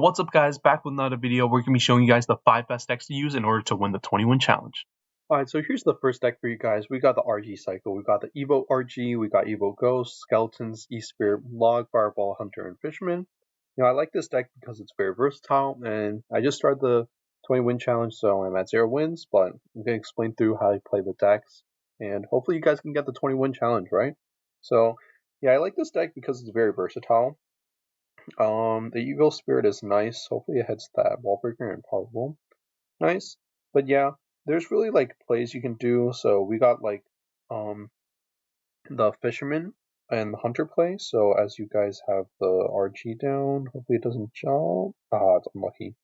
What's up, guys? Back with another video. We're going to be showing you guys the 5 best decks to use in order to win the 20-win challenge. Alright, so here's the first deck for you guys. We got the RG cycle. We got the Evo RG, we got Evo Ghost, Skeletons, E-Spirit, Log, Fireball, Hunter, and Fisherman. I like this deck because it's very versatile, and I just started the 20-win challenge, so I'm at 0 wins, but I'm going to explain through how I play the decks, and hopefully you guys can get the 20-win challenge, right? So, yeah, I like this deck because it's very versatile. The Evo Spirit is nice. Hopefully it hits that Wall Breaker and Probable. Nice. But yeah, there's really like plays you can do. So we got like the Fisherman and the Hunter play. So as you guys have the RG down, hopefully it doesn't jump. It's unlucky.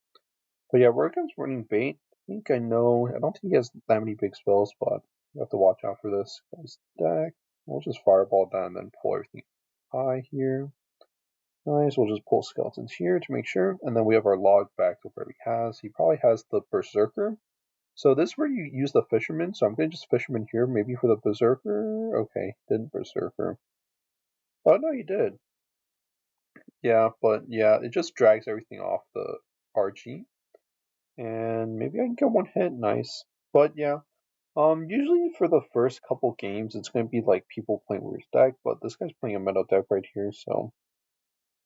But yeah, Rogan's running bait. I think I know. I don't think he has that many big spells, but you have to watch out for this guy's deck. We'll just Fireball that and then pull everything high here. Nice, we'll just pull Skeletons here to make sure. And then we have our Log back to where he has. He probably has the Berserker. So this is where you use the Fisherman. So I'm going to just Fisherman here, maybe for the Berserker. Okay, didn't Berserker. Oh, no, you did. Yeah, but yeah, it just drags everything off the RG. And maybe I can get one hit, nice. But yeah, usually for the first couple games, it's going to be like people playing weird deck, but this guy's playing a meta deck right here, so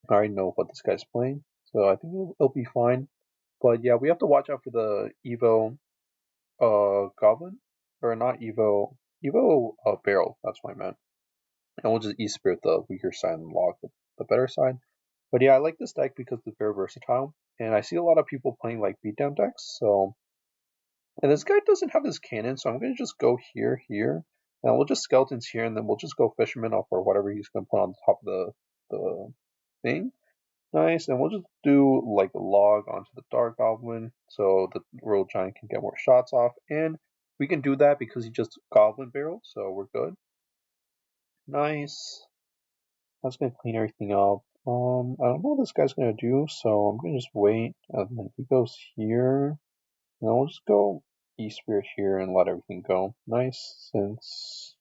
I already know what this guy's playing. So I think it'll be fine. But yeah, we have to watch out for the Evo Goblin, or not Evo Barrel, that's what I meant. And we'll just E-Spirit the weaker side and Log the better side. But yeah, I like this deck because it's very versatile, and I see a lot of people playing like beatdown decks, so... And this guy doesn't have his cannon, so I'm going to just go here, and we'll just Skeletons here, and then we'll just go Fisherman off or whatever he's going to put on top of the thing. Nice, and we'll just do like a Log onto the Dark Goblin so the Electro Giant can get more shots off, and we can do that because he just Goblin Barrel, so we're good. Nice. That's gonna clean everything up. I don't know what this guy's gonna do, so I'm gonna just wait, and then he goes here, and we'll just go E-Spirit here and let everything go. Nice, since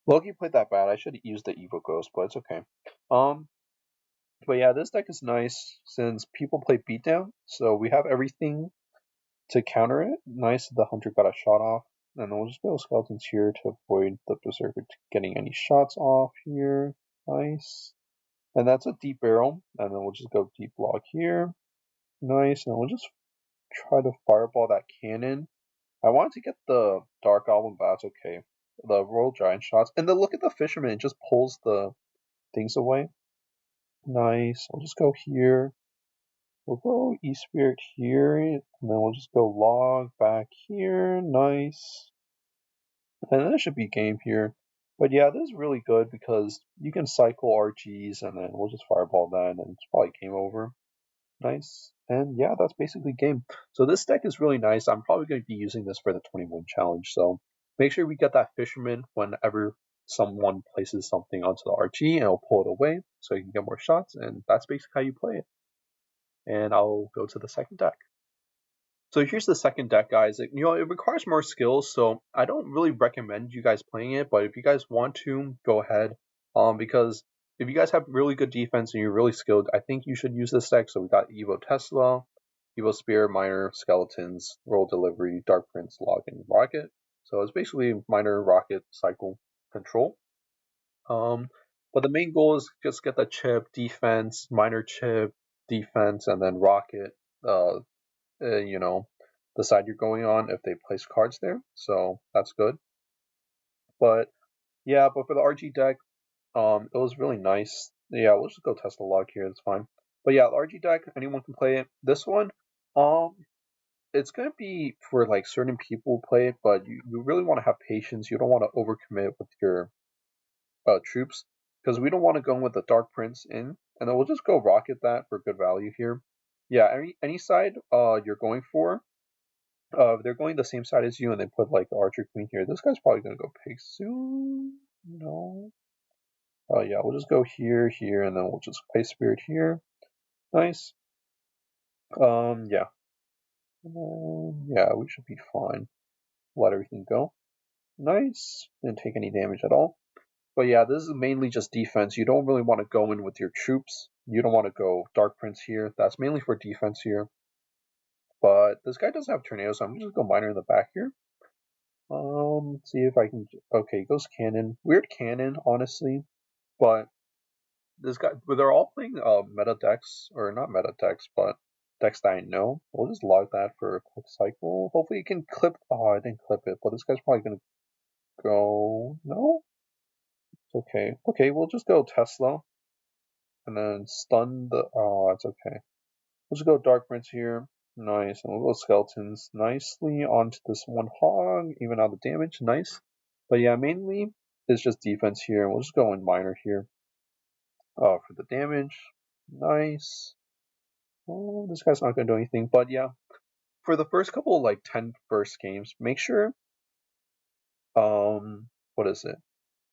Loki played that bad. I should have used the Evo Ghost, but it's okay. But yeah, this deck is nice since people play beatdown, so we have everything to counter it. Nice that the Hunter got a shot off, and then we'll just go Skeletons here to avoid the Berserker getting any shots off here. Nice. And that's a deep barrel, and then we'll just go deep Log here. Nice, and we'll just try to Fireball that cannon. I wanted to get the Dark Goblin, but that's okay. The Electro Giant shots, and then look at the Fisherman, it just pulls the things away. Nice. We'll just go here. We'll go E-Spirit here, and then we'll just go Log back here. Nice. And then there should be game here. But yeah, this is really good because you can cycle RGs, and then we'll just Fireball that, and it's probably game over. Nice. And yeah, that's basically game. So this deck is really nice. I'm probably going to be using this for the 20-win challenge. So make sure we get that Fisherman whenever someone places something onto the RG, and it'll pull it away so you can get more shots. And that's basically how you play it. And I'll go to the second deck. So here's the second deck, guys. It requires more skills, so I don't really recommend you guys playing it. But if you guys want to, go ahead. Because if you guys have really good defense and you're really skilled, I think you should use this deck. So we got Evo Tesla, Evo Spear, Miner, Skeletons, Roll Delivery, Dark Prince, Log, and Rocket. So it's basically Miner, Rocket, Cycle, Control. But the main goal is just get the chip, defense, Miner chip, defense, and then Rocket. The side you're going on if they place cards there. So that's good. But yeah, but for the RG deck, it was really nice. Yeah, we'll just go test the Log here. That's fine. But yeah, the RG deck, anyone can play it. This one, it's gonna be for like certain people who play it, but you really want to have patience. You don't want to overcommit with your troops because we don't want to go with the Dark Prince in, and then we'll just go Rocket that for good value here. Yeah, any side you're going for. If they're going the same side as you and they put like the Archer Queen here, this guy's probably gonna go Pig soon. No. Yeah, we'll just go here, and then we'll just play Spirit here. Nice. Yeah. Yeah, we should be fine. Let everything go. Nice. Didn't take any damage at all. But yeah, this is mainly just defense. You don't really want to go in with your troops. You don't want to go Dark Prince here. That's mainly for defense here. But this guy doesn't have tornado, so I'm just gonna go miner in the back here. See if I can. Okay, he goes cannon. Weird cannon, honestly. But this guy, but they're all playing meta decks, or not meta decks, but decks that I know. We'll just log that for a quick cycle. Hopefully you can clip. Oh, I didn't clip it, but this guy's probably gonna go. No, it's okay. Okay, we'll just go Tesla and then stun the. Oh, it's okay. We'll just go Dark Prince here. Nice, and we'll go Skeletons nicely onto this one hog, even out the damage. Nice, but yeah, mainly it's just defense here. We'll just go in minor here. For the damage. Nice. Oh, this guy's not gonna do anything, but yeah, for the first couple like 10 first games, make sure what is it?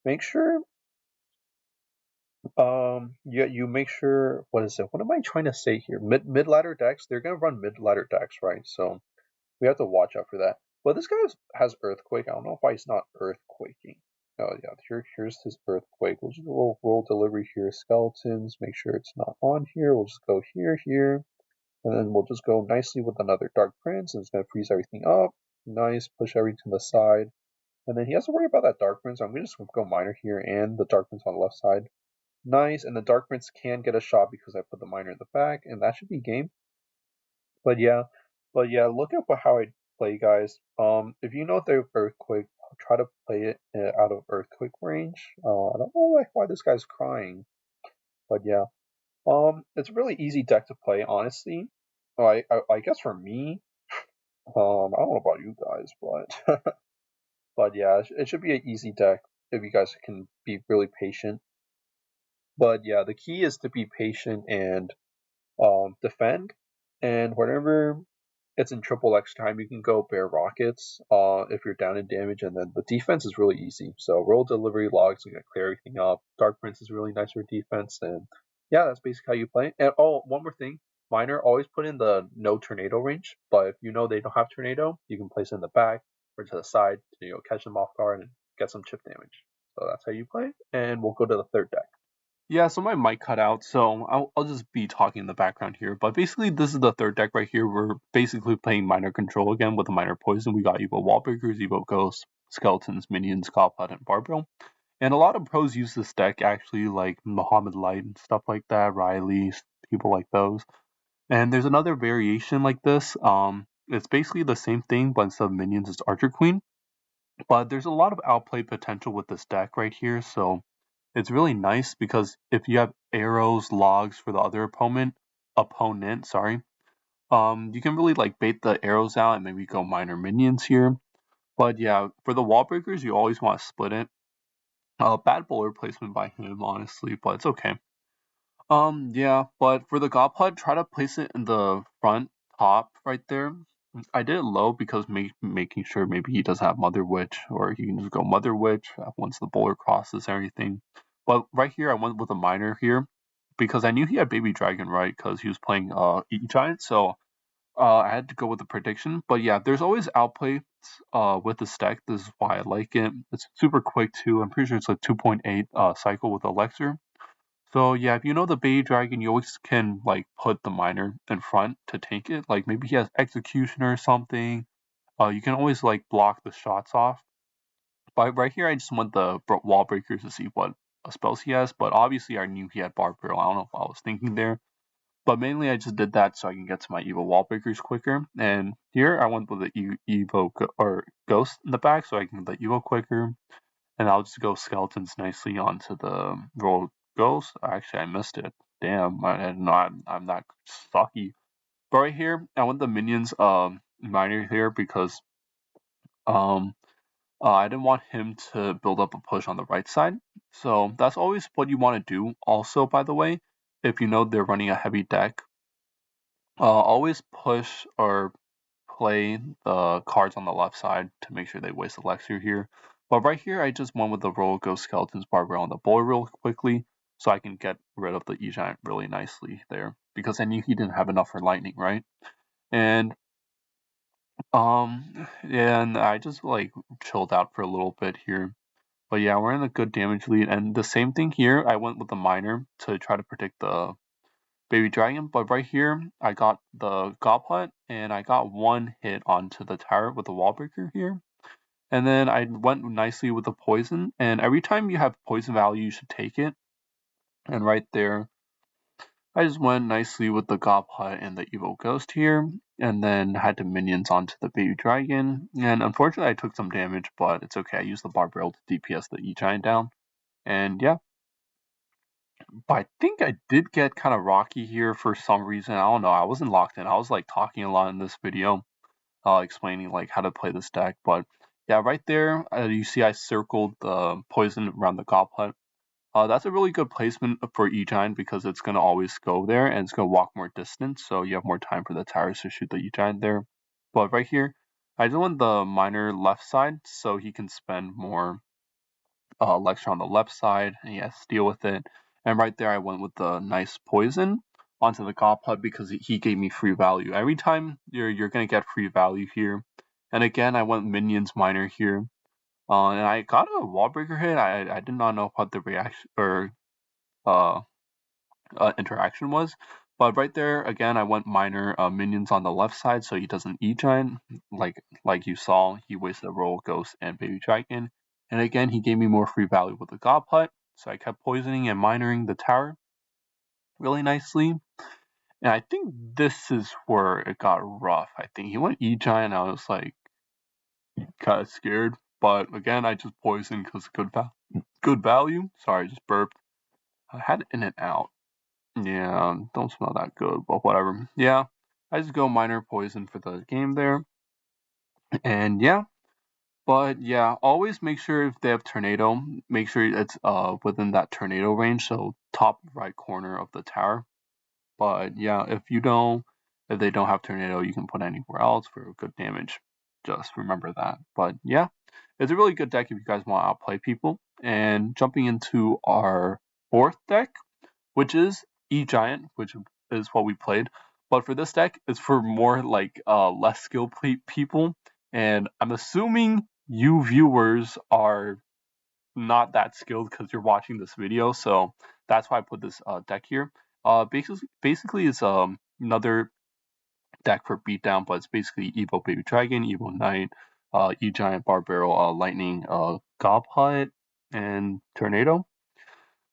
Make sure yeah, you make sure what is it? What am I trying to say here? Mid ladder decks, they're gonna run mid ladder decks, right? So we have to watch out for that. But this guy has earthquake. I don't know why he's not earthquaking. Oh yeah, here's his earthquake. We'll just roll delivery here, skeletons, make sure it's not on here. We'll just go here. And then we'll just go nicely with another Dark Prince, and it's going to freeze everything up. Nice, push everything to the side. And then he has to worry about that Dark Prince. I'm going to just go Miner here and the Dark Prince on the left side. Nice, and the Dark Prince can get a shot because I put the Miner in the back, and that should be game. But yeah, look at how I play, guys. If you know the Earthquake, try to play it out of Earthquake range. I don't know why this guy's crying, but yeah. It's a really easy deck to play, honestly. I guess for me, I don't know about you guys, but but yeah, it should be an easy deck if you guys can be really patient. But yeah, the key is to be patient and defend. And whenever it's in triple X time, you can go bear rockets if you're down in damage, and then the defense is really easy. So roll delivery logs are gonna clear everything up. Dark Prince is really nice for defense, and yeah, that's basically how you play. And oh, one more thing, Miner always put in the no tornado range, but if you know they don't have tornado, you can place it in the back or to the side to catch them off guard and get some chip damage. So that's how you play, and we'll go to the third deck. Yeah, so my mic cut out, so I'll just be talking in the background here. But basically, this is the third deck right here. We're basically playing Minor Control again with a Minor Poison. We got Evo Wallbreakers, Evo Ghosts, Skeletons, Minions, Godpod, and Barbell. And a lot of pros use this deck actually, like Muhammad Light and stuff like that, Riley, people like those. And there's another variation like this. It's basically the same thing, but instead of Minions, it's Archer Queen. But there's a lot of outplay potential with this deck right here, so it's really nice because if you have arrows, logs for the other opponent, sorry, you can really like bait the arrows out and maybe go minor minions here. But yeah, for the wall breakers, you always want to split it. Bad bowler placement by him, honestly, but it's okay. Yeah, but for the God Pod, try to place it in the front top right there. I did it low because making sure maybe he doesn't have Mother Witch, or he can just go Mother Witch once the bowler crosses everything. But right here, I went with a minor here because I knew he had Baby Dragon, right? Because he was playing Giant, so I had to go with the prediction. But yeah, there's always outplay with the stack. This is why I like it. It's super quick too. I'm pretty sure it's like 2.8 cycle with Elixir. So yeah, if you know the Baby Dragon, you always can like put the miner in front to tank it. Like maybe he has Executioner or something. You can always like block the shots off. But right here, I just want the wall breakers to see what spells he has. But obviously, I knew he had Barbarian. I don't know if I was thinking there. But mainly, I just did that so I can get to my Evo wall breakers quicker. And here, I went with the Evo or Ghost in the back so I can get the Evo quicker. And I'll just go skeletons nicely onto the roll ghost. Actually, I missed it. Damn, I'm not sucky. But right here, I want the minions minor here because um I didn't want him to build up a push on the right side. So that's always what you want to do. Also, by the way, if you know they're running a heavy deck, always push or play the cards on the left side to make sure they waste elixir here. But right here, I just went with the roll ghost skeletons barbell on the boy real quickly so I can get rid of the E-Giant really nicely there because I knew he didn't have enough for lightning, right? And and I just like chilled out for a little bit here. But yeah, we're in a good damage lead, and the same thing here. I went with the miner to try to predict the baby dragon, but right here I got the goblet, and I got one hit onto the tower with the wall breaker here. And then I went nicely with the poison, and every time you have poison value, you should take it. And right there, I just went nicely with the goblet and the evil ghost here, and then had the minions onto the baby dragon. And unfortunately, I took some damage, but it's okay. I used the barbarian to DPS the E-Giant down. And yeah, but I think I did get kind of rocky here for some reason. I don't know. I wasn't locked in. I was like talking a lot in this video, explaining like how to play this deck. But yeah, right there, you see I circled the poison around the goblet. That's a really good placement for E-Giant because it's going to always go there and it's going to walk more distance, so you have more time for the towers to shoot the E-Giant there. But right here, I just want the miner left side so he can spend more lecture on the left side and he has to deal with it. And right there, I went with the nice poison onto the goblet because he gave me free value. Every time you're going to get free value here. And again, I went minions miner here. And I got a wall breaker hit. I did not know what the reaction or uh, interaction was. But right there, again, I went minor minions on the left side, so he doesn't E-Giant. Like you saw, he wasted a roll, ghost, and baby dragon. And again, he gave me more free value with the goblet, so I kept poisoning and minoring the tower really nicely. And I think this is where it got rough. I think he went E-Giant, I was like kind of scared. But again, I just poisoned because good value. Sorry, I just burped. I had it in and out. Yeah, don't smell that good, but whatever. Yeah, I just go minor poison for the game there. And yeah, but yeah, always make sure if they have tornado, make sure it's within that tornado range, so top right corner of the tower. But yeah, if they don't have tornado, you can put anywhere else for good damage. Just remember that. But yeah, it's a really good deck if you guys want to outplay people. And jumping into our fourth deck, which is E-Giant, which is what we played. But for this deck, it's for more like less skilled people. And I'm assuming you viewers are not that skilled because you're watching this video. So that's why I put this deck here. Basically, it's another deck for beatdown, but it's basically Evo Baby Dragon, Evo Knight, E-Giant, Barbaro, Lightning, Goblet, and Tornado.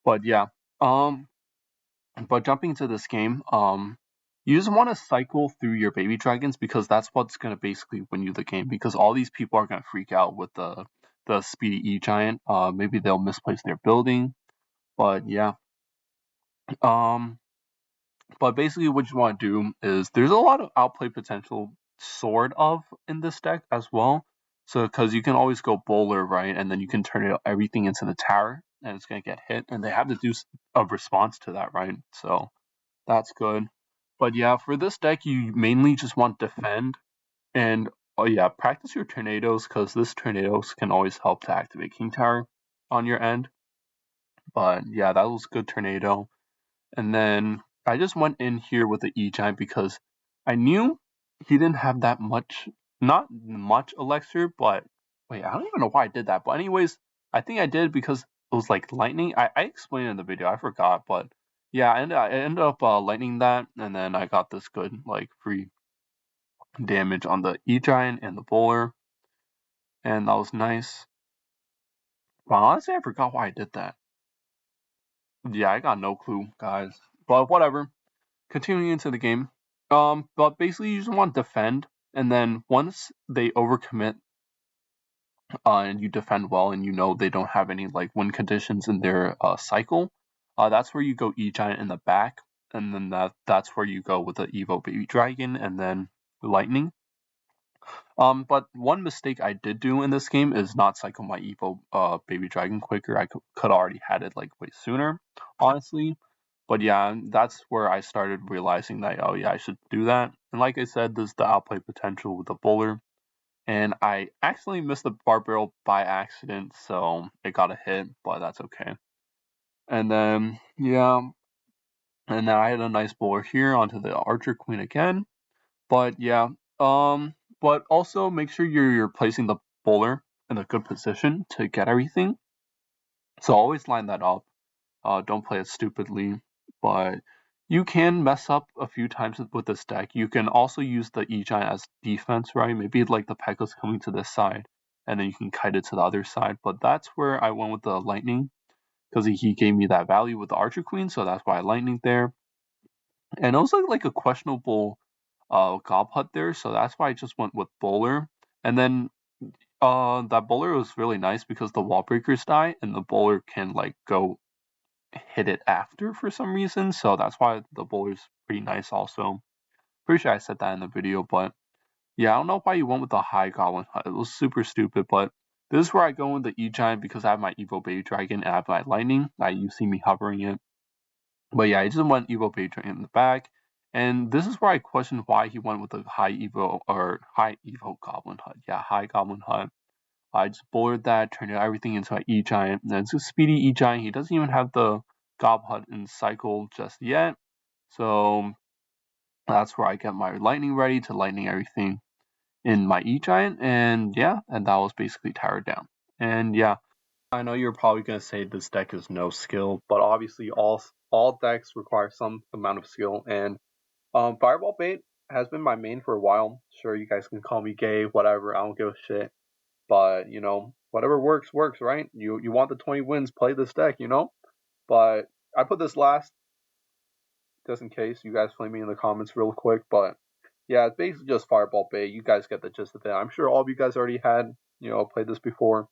But yeah, um, but jumping into this game, you just want to cycle through your baby dragons because that's what's gonna basically win you the game. Because all these people are gonna freak out with the speedy E giant. Maybe they'll misplace their building, but yeah. Um, but basically, what you want to do is there's a lot of outplay potential, sort of, in this deck as well. So because you can always go bowler right, and then you can turn everything into the tower, and it's gonna get hit, and they have to do a response to that, right? So that's good. But yeah, for this deck, you mainly just want defend and oh yeah, practice your tornadoes because this tornadoes can always help to activate King Tower on your end. But yeah, that was good tornado. And then I just went in here with the E Giant because I knew he didn't have that much, not much elixir, but wait, I don't even know why I did that. But anyways, I think I did because it was like lightning. I explained in the video, I forgot, but yeah, I ended up lightning that, and then I got this good like free damage on the E Giant and the bowler, and that was nice. But honestly, I forgot why I did that. Yeah, I got no clue, guys. But whatever. Continuing into the game. But basically you just want to defend, and then once they overcommit, and you defend well, and you know they don't have any like win conditions in their cycle, that's where you go E Giant in the back, and then that's where you go with the Evo Baby Dragon, and then Lightning. But one mistake I did do in this game is not cycle my Evo Baby Dragon quicker. I could already had it like way sooner, honestly. But yeah, that's where I started realizing that oh yeah, I should do that. And like I said, there's the outplay potential with the bowler. And I accidentally missed the bar barrel by accident, so it got a hit, but that's okay. And then yeah, and now I had a nice bowler here onto the Archer Queen again. But yeah, but also make sure you're placing the bowler in a good position to get everything. So always line that up. Don't play it stupidly, but you can mess up a few times with this deck. You can also use the E-Giant as defense, right? Maybe like the P.E.K.K.A's coming to this side, and then you can kite it to the other side. But that's where I went with the Lightning, because he gave me that value with the Archer Queen, so that's why I Lightning there. And also like a questionable Gob Hut there, so that's why I just went with Bowler. And then that Bowler was really nice because the Wall Breakers die, and the Bowler can like go hit it after for some reason, so that's why the bowler's pretty nice also. Pretty sure I said that in the video, but yeah, I don't know why you went with the high Goblin Hut. It was super stupid, but this is where I go with the E-Giant because I have my Evo Bay Dragon and I have my Lightning. You see me hovering it. But yeah, I just went Evo Bay Dragon in the back. And this is where I question why he went with the high Evo Goblin Hut. Yeah, high Goblin Hut. I just bored that, turned everything into an E-Giant. And it's a speedy E-Giant. He doesn't even have the Gob Hut in cycle just yet. So that's where I get my lightning ready to lightning everything in my E-Giant. And yeah, and that was basically Tower Down. And yeah, I know you're probably gonna say this deck is no skill, but obviously all decks require some amount of skill. And Fireball Bait has been my main for a while. Sure, you guys can call me gay, whatever. I don't give a shit. But whatever works, works, right? You want the 20 wins, play this deck, But I put this last just in case you guys flame me in the comments real quick. But yeah, it's basically just Fireball Bay. You guys get the gist of it. I'm sure all of you guys already had played this before.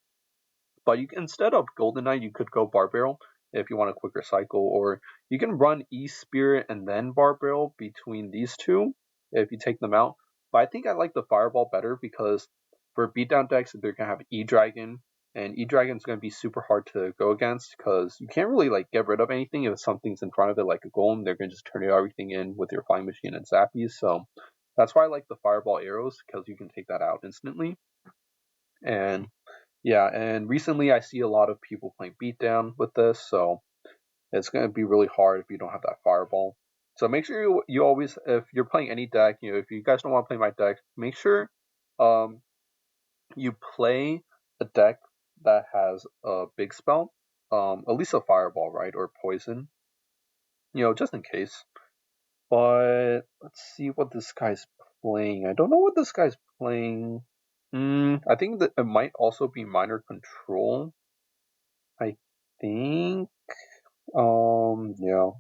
But instead of Golden Knight, you could go Bar Barrel if you want a quicker cycle, or you can run E Spirit and then Bar Barrel between these two if you take them out. But I think I like the Fireball better because for beatdown decks, they're gonna have E Dragon, and E Dragon is gonna be super hard to go against because you can't really like get rid of anything if something's in front of it, like a Golem. They're gonna just turn everything in with your Flying Machine and Zappies. So that's why I like the Fireball arrows because you can take that out instantly. And yeah, and recently I see a lot of people playing beatdown with this, so it's going to be really hard if you don't have that fireball. So make sure you always, if you're playing any deck, if you guys don't want to play my deck, make sure um, you play a deck that has a big spell, at least a fireball, right, or poison, just in case. But let's see what this guy's playing. I don't know what this guy's playing. I think that it might also be minor control. I think. Yeah.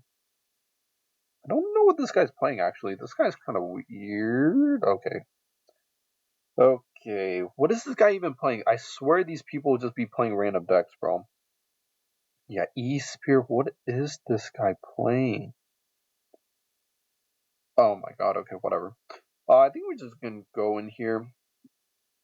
I don't know what this guy's playing actually. This guy's kind of weird. Okay. Okay. What is this guy even playing? I swear these people will just be playing random decks, bro. Yeah, E-Spear. What is this guy playing? Oh my god. Okay, whatever. I think we're just gonna go in here.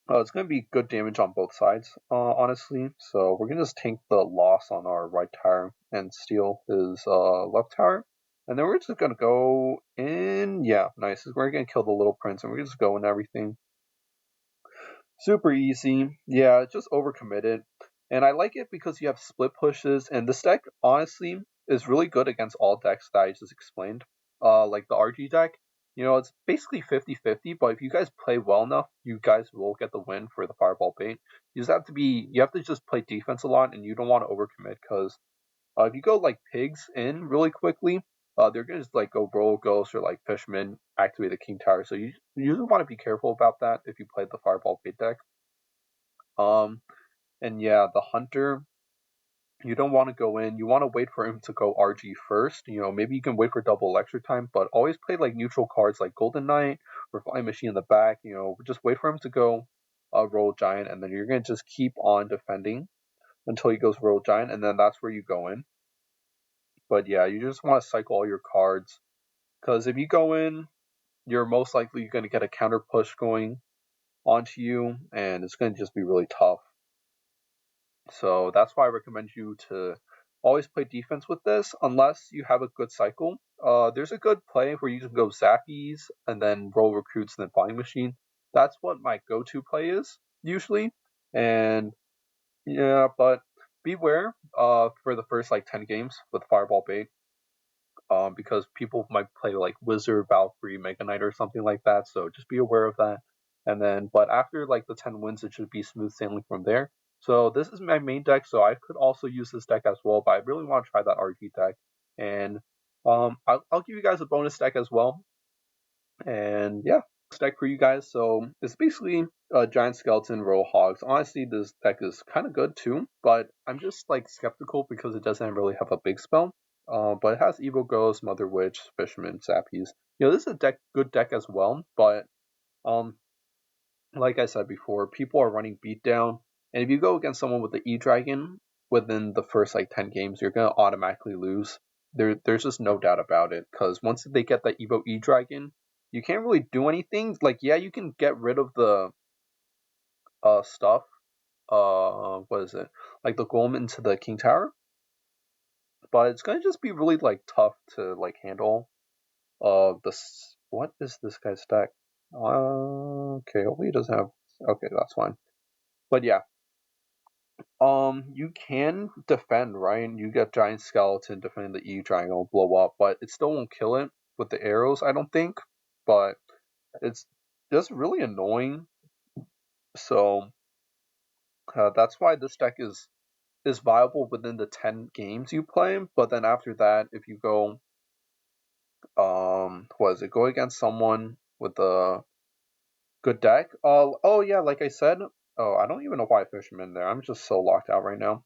It's going to be good damage on both sides, honestly. So we're going to just tank the loss on our right tower and steal his left tower. And then we're just going to go in. Yeah, nice. We're going to kill the little prince and we're going to just go in everything. Super easy. Yeah, just overcommitted. And I like it because you have split pushes. And this deck, honestly, is really good against all decks that I just explained. Like the RG deck. It's basically 50-50, but if you guys play well enough, you guys will get the win for the Fireball Bait. You have to just play defense a lot, and you don't want to overcommit, because if you go like pigs in really quickly, they're gonna just like go roll ghost or like fishman, activate the king tower. So you just want to be careful about that if you play the Fireball Bait deck. Um, and yeah, the hunter, you don't want to go in. You want to wait for him to go RG first. Maybe you can wait for double electric time, but always play like neutral cards like Golden Knight or Flying Machine in the back. Just wait for him to go Royal Giant, and then you're gonna just keep on defending until he goes Royal Giant, and then that's where you go in. But yeah, you just want to cycle all your cards, because if you go in, you're most likely going to get a counter push going onto you, and it's going to just be really tough. So that's why I recommend you to always play defense with this, unless you have a good cycle. There's a good play where you can go Zappies and then roll recruits and then Flying Machine. That's what my go-to play is usually. And yeah, but beware for the first like 10 games with Fireball Bait. Because people might play like Wizard, Valkyrie, Mega Knight, or something like that. So just be aware of that. And then, but after like the 10 wins, it should be smooth sailing from there. So this is my main deck, so I could also use this deck as well, but I really want to try that RG deck. And I'll give you guys a bonus deck as well. And yeah, this deck for you guys. So it's basically a giant skeleton row hogs. Honestly, this deck is kind of good too, but I'm just like skeptical because it doesn't really have a big spell. But it has Evil Ghost, Mother Witch, Fisherman, Zappies. This is a good deck as well. But um, like I said before, people are running beatdown, and if you go against someone with the E Dragon within the first like 10 games, you're gonna automatically lose. There's just no doubt about it. Because once they get that Evo E Dragon, you can't really do anything. Like, yeah, you can get rid of the stuff. What is it? Like the Golem into the King Tower, but it's gonna just be really like tough to like handle. This what is this guy's deck? Okay, hopefully he doesn't have. Okay, that's fine. But yeah, you can defend, right? You get giant skeleton defending the E triangle, blow up, but it still won't kill it with the arrows, I don't think. But it's just really annoying. So that's why this deck is viable within the 10 games you play. But then after that, if you go, what is it? Go against someone with a good deck. Oh yeah, like I said. Oh, I don't even know why I Fisherman there. I'm just so locked out right now.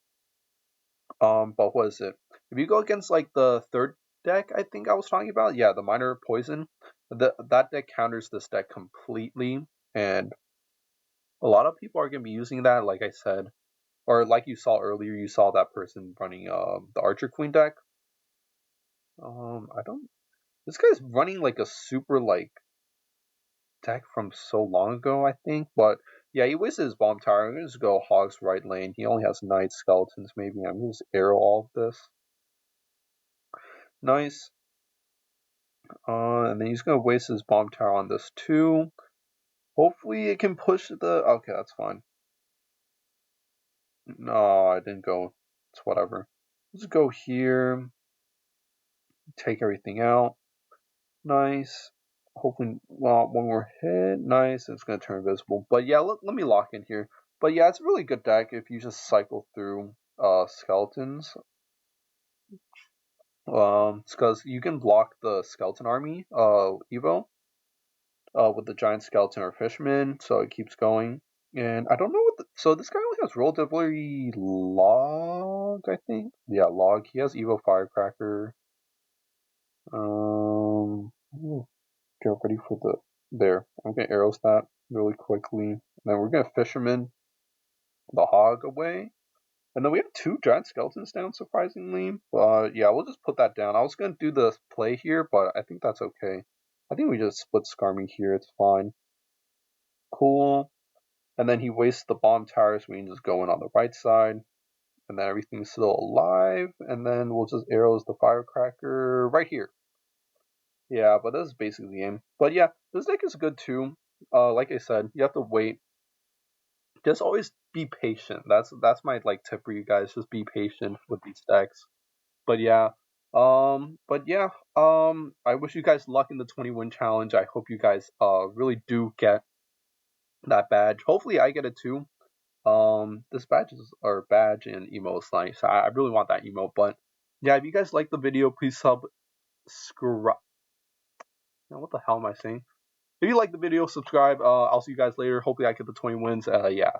But what is it? If you go against like the third deck, I think I was talking about, yeah, the minor poison, that deck counters this deck completely, and a lot of people are gonna be using that, like I said, or like you saw earlier, you saw that person running the Archer Queen deck. I don't. This guy's running like a super like deck from so long ago, I think, but. Yeah, he wasted his bomb tower. I'm gonna just go Hogs right lane. He only has knights, skeletons, maybe. I'm gonna just arrow all of this. Nice. And then he's gonna waste his bomb tower on this too. Hopefully it can push the. Okay, that's fine. No, I didn't go. It's whatever. Let's go here. Take everything out. Nice. Hopefully, well, one more hit. Nice. It's gonna turn invisible. But yeah, let me lock in here. But yeah, it's a really good deck if you just cycle through skeletons. Because you can block the skeleton army, Evo, with the giant skeleton or fisherman, so it keeps going. And I don't know what. So this guy only has relatively log, I think. Yeah, log. He has Evo Firecracker. Get ready for the. There. I'm gonna arrows that really quickly. And then we're gonna fisherman the hog away. And then we have two giant skeletons down, surprisingly. But yeah, we'll just put that down. I was gonna do the play here, but I think that's okay. I think we just split Skarmy here. It's fine. Cool. And then he wastes the bomb towers. We can just go in on the right side. And then everything's still alive. And then we'll just arrows the firecracker right here. Yeah, but this is basically the game. But yeah, this deck is good too. Like I said, you have to wait. Just always be patient. That's my like tip for you guys. Just be patient with these decks. But yeah. I wish you guys luck in the 20-win challenge. I hope you guys really do get that badge. Hopefully I get it too. This badge and emote is nice. I really want that emote, but yeah, if you guys like the video, please subscribe. What the hell am I saying? If you like the video, subscribe. I'll see you guys later. Hopefully I get the 20 wins. Yeah.